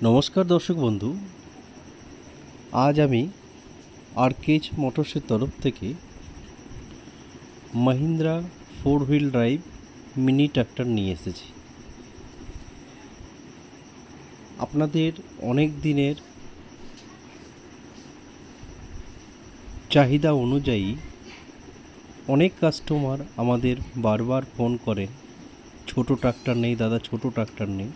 নমস্কার দর্শক বন্ধু, আজ আমি আরকেজ মোটরসের তরফ থেকে Mahindra 4 wheel drive mini tractor নিয়ে এসেছি। আপনাদের অনেক দিনের চাহিদা অনুযায়ী অনেক কাস্টমার আমাদের বারবার ফোন করেন, ছোট ট্রাক্টর নেই দাদা, ছোট ট্রাক্টর নেই।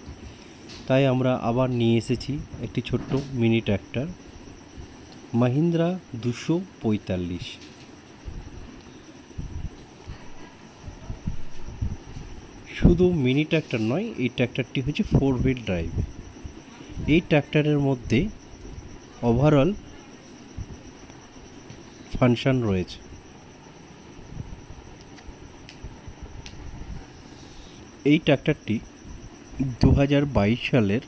তাই আমরা আবার নিয়ে এসেছি একটি ছোট্ট মিনি ট্র্যাক্টর মাহিন্দ্রা 245। শুধু মিনি ট্র্যাক্টর নয়, এই ট্র্যাক্টরটি হচ্ছে 4 হুইল ড্রাইভ। এই ট্র্যাক্টরের মধ্যে ওভারঅল ফাংশন রয়েছে। এই ট্র্যাক্টরটি 2022 সালের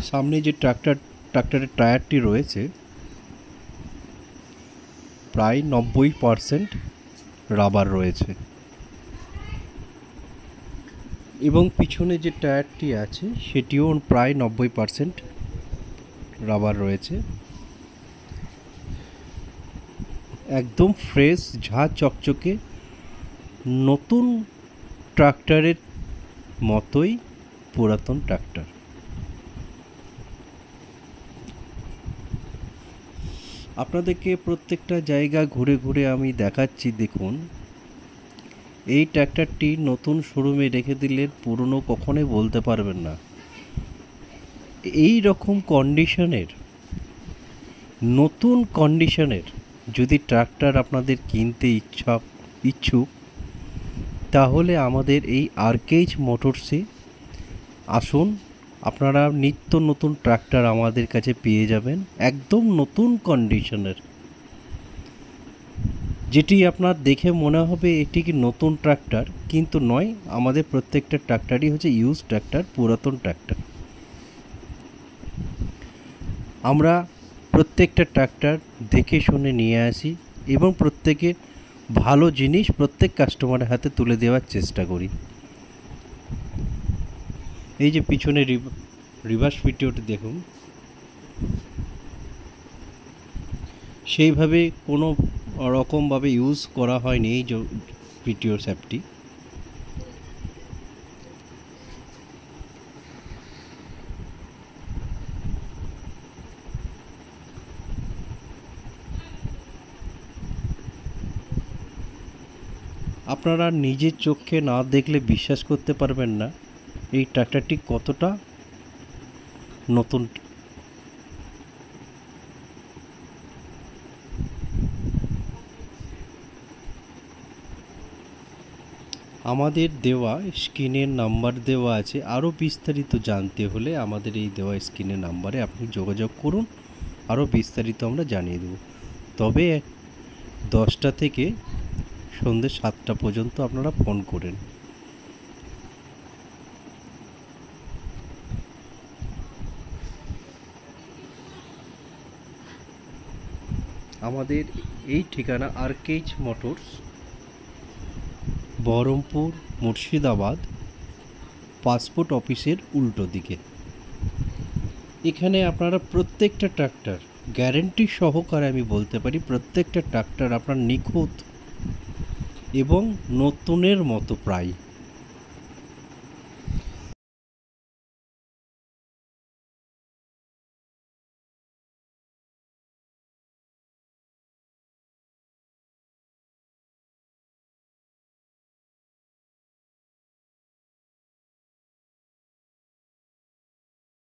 সামনে যে ট্র্যাক্টরের টায়ারটি রয়েছে প্রায় 90% রাবার রয়েছে, এবং পিছনে যে টায়ারটি আছে সেটিও প্রায় 90% রাবার রয়েছে। একদম ফ্রেশ, ঝাঁ চকচকে নতুন ট্রাক্টরের মতোই পুরাতন ট্রাক্টর। আপনাদেরকে প্রত্যেকটা জায়গা ঘুরে ঘুরে আমি দেখাচ্ছি। দেখুন, এই ট্র্যাক্টরটি নতুন শোরুমে রেখে দিলে পুরনো কখনোই বলতে পারবেন না। এই রকম কন্ডিশনের, নতুন কন্ডিশনের যদি ট্রাক্টর আপনাদের কিনতে ইচ্ছুক, তাহলে আমাদের এই আরকেজ মোটরসে আসুন। আপনারা নিত্য নতুন ট্রাক্টর আমাদের কাছে পেয়ে যাবেন, একদম নতুন কন্ডিশনের, যেটি আপনার দেখে মনে হবে এটি কি নতুন ট্রাক্টর, কিন্তু নয়। আমাদের প্রত্যেকটা ট্রাক্টরই হচ্ছে ইউজ ট্রাক্টর, পুরাতন ট্রাক্টর। আমরা প্রত্যেকটা ট্রাক্টর দেখে শুনে নিয়ে আসি এবং প্রত্যেকের ভালো জিনিস প্রত্যেক কাস্টমারের হাতে তুলে দেওয়ার চেষ্টা করি। এই যে পিছনে রিভার্স ভিডিওটি দেখুন, সেইভাবে কোনো রকমভাবে ইউজ করা হয়নি এই যে ভিডিও অ্যাপটি। আপনারা নিজের চোখে না দেখলে বিশ্বাস করতে পারবেন না এই ট্রাক্টরটি কতটা নতুন। আমাদের দেওয়া স্ক্রিনের নাম্বার দেওয়া আছে। আরও বিস্তারিত জানতে হলে আমাদের এই দেওয়া স্ক্রিনের নাম্বারে আপনি যোগাযোগ করুন, আরও বিস্তারিত আমরা জানিয়ে দেব। তবে 10টা থেকে সন্ধ্যে 7টা পর্যন্ত আপনারা ফোন করেন। আমাদের এই ঠিকানা আরকেজ মোটরস, বহরমপুর, মুর্শিদাবাদ, পাসপোর্ট অফিসের উল্টো দিকে। এখানে আপনারা প্রত্যেকটা ট্রাক্টর গ্যারেন্টি সহকারে, আমি বলতে পারি প্রত্যেকটা ট্রাক্টর আপনার নিখুঁত এবং নতুনের মতো প্রায়